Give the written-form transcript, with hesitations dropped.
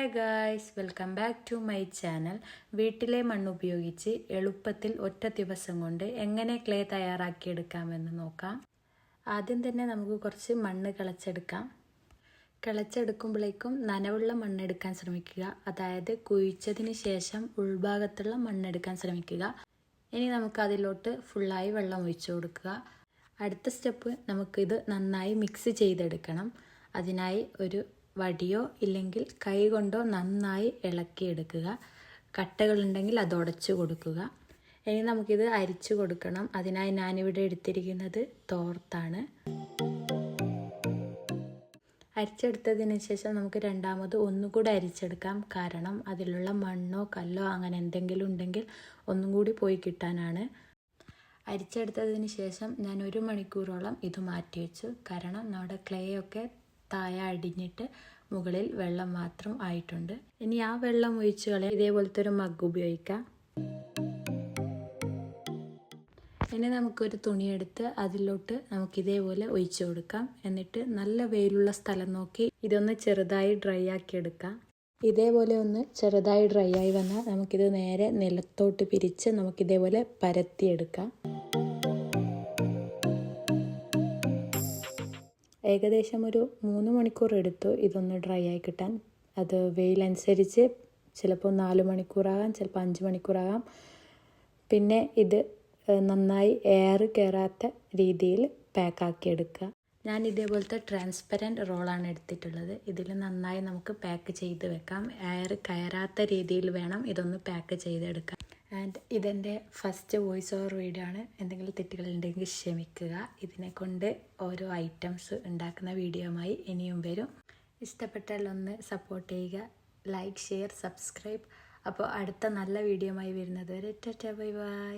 Hi guys, welcome back to my channel. വീട്ടിലെ മണ്ണ് ഉപയോഗിച്ച് എളുപ്പത്തിൽ ഒറ്റ ദിവസം കൊണ്ട് എങ്ങനെ ക്ലേ തയ്യാറാക്കിയെടുക്കാമെന്ന് നോക്കാം. ആദ്യം തന്നെ നമുക്ക് കുറച്ച് മണ്ണ് കിളച്ചെടുക്കുമ്പോഴേക്കും നനവുള്ള മണ്ണെടുക്കാൻ ശ്രമിക്കുക. അതായത് കുഴിച്ചതിന് ശേഷം ഉൾഭാഗത്തുള്ള മണ്ണെടുക്കാൻ ശ്രമിക്കുക. ഇനി നമുക്ക് അതിലോട്ട് ഫുള്ളായി വെള്ളം ഒഴിച്ചു കൊടുക്കുക. അടുത്ത സ്റ്റെപ്പ് നമുക്കിത് നന്നായി മിക്സ് ചെയ്തെടുക്കണം. അതിനായി ഒരു വടിയോ ഇല്ലെങ്കിൽ കൈ കൊണ്ടോ നന്നായി ഇളക്കിയെടുക്കുക. കട്ടകളുണ്ടെങ്കിൽ അത് ഉടച്ചു കൊടുക്കുക. ഇനി നമുക്കിത് അരിച്ചു കൊടുക്കണം. അതിനായി ഞാനിവിടെ എടുത്തിരിക്കുന്നത് തോർത്താണ്. അരിച്ചെടുത്തതിന് ശേഷം നമുക്ക് രണ്ടാമത് ഒന്നുകൂടി അരിച്ചെടുക്കാം. കാരണം അതിലുള്ള മണ്ണോ കല്ലോ അങ്ങനെ എന്തെങ്കിലും ഉണ്ടെങ്കിൽ ഒന്നും കൂടി പോയി കിട്ടാനാണ്. അരിച്ചെടുത്തതിന് ശേഷം ഞാൻ 1 മണിക്കൂറോളം ഇത് മാറ്റി വെച്ചു. കാരണം നമ്മുടെ ക്ലേ ഒക്കെ താഴെ അടിഞ്ഞിട്ട് മുകളിൽ വെള്ളം മാത്രം ആയിട്ടുണ്ട്. ഇനി ആ വെള്ളം ഒഴിച്ച് കളയാൻ ഇതേപോലത്തെ ഒരു മഗ് ഉപയോഗിക്കാം. ഇനി നമുക്കൊരു തുണിയെടുത്ത് അതിലോട്ട് നമുക്കിതേപോലെ ഒഴിച്ചു കൊടുക്കാം. എന്നിട്ട് നല്ല വെയിലുള്ള സ്ഥലം നോക്കി ഇതൊന്ന് ചെറുതായി ഡ്രൈ ആക്കി എടുക്കാം. ഇതേപോലെ ഒന്ന് ചെറുതായി ഡ്രൈ ആയി വന്നാൽ നമുക്കിത് നേരെ നിലത്തോട്ട് പിരിച്ച് നമുക്കിതേപോലെ പരത്തിയെടുക്കാം. ഏകദേശം ഒരു 3 മണിക്കൂർ എടുത്തു ഇതൊന്ന് ഡ്രൈ ആയി കിട്ടാൻ. അത് വെയിലനുസരിച്ച് ചിലപ്പോൾ 4 മണിക്കൂറാകാം, ചിലപ്പോൾ 5 മണിക്കൂറാകാം. പിന്നെ ഇത് നന്നായി എയർ കയറാത്ത രീതിയിൽ പാക്കാക്കി എടുക്കുക. ഞാൻ ഇതേപോലത്തെ ട്രാൻസ്പെറൻറ്റ് റോളാണ് എടുത്തിട്ടുള്ളത്. ഇതിൽ നന്നായി നമുക്ക് പാക്ക് ചെയ്ത് വെക്കാം. എയർ കയറാത്ത രീതിയിൽ വേണം ഇതൊന്ന് പാക്ക് ചെയ്തെടുക്കാം. ആൻഡ് ഇതെൻ്റെ ഫസ്റ്റ് വോയിസ് ഓവർ വീഡിയോ ആണ്. എന്തെങ്കിലും തെറ്റുകളുണ്ടെങ്കിൽ ക്ഷമിക്കുക. ഇതിനെ കൊണ്ട് ഓരോ ഐറ്റംസ് ഉണ്ടാക്കുന്ന വീഡിയോയുമായി ഇനിയും വരും. ഇഷ്ടപ്പെട്ടാൽ ഒന്ന് സപ്പോർട്ട് ചെയ്യുക. Like, share, subscribe. അപ്പോൾ അടുത്ത നല്ല വീഡിയോയുമായി വരുന്നത് വരെ ടാറ്റാ ബൈ ബൈ.